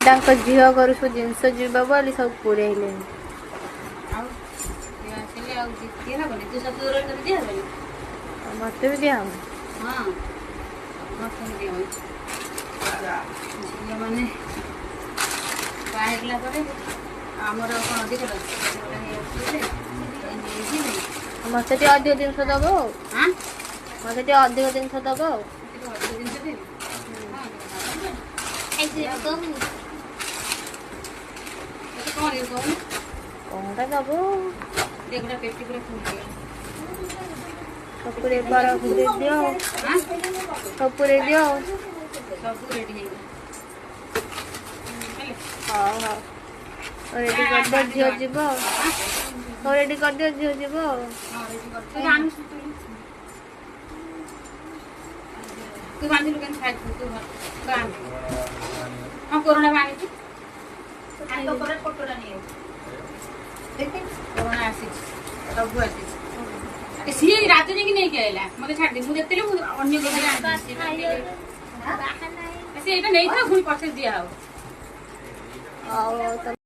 झील घर सब जिनस जीव बोली सब पुरेले मत भी दिया मैंने मत अधिक जिनस दब मत अधिक जिनस दब कौनटा दब कपूरे बरफ दे दियो कपूरे दियो हाँ हाँ रेडी कर दो झील जीव रेडी कर दियो झील जीव तू बांधिलु केन खाइ तू हाँ कोरोना बांधि आनी पर फोटोटा नहीं देखे कोरोना आसी सब आसी सी रात जे कि नहीं केला मते छाड़ दे मु देखतेले मु अन्य गोटे आसी से एटा नहीं था फुल पछे दिया हो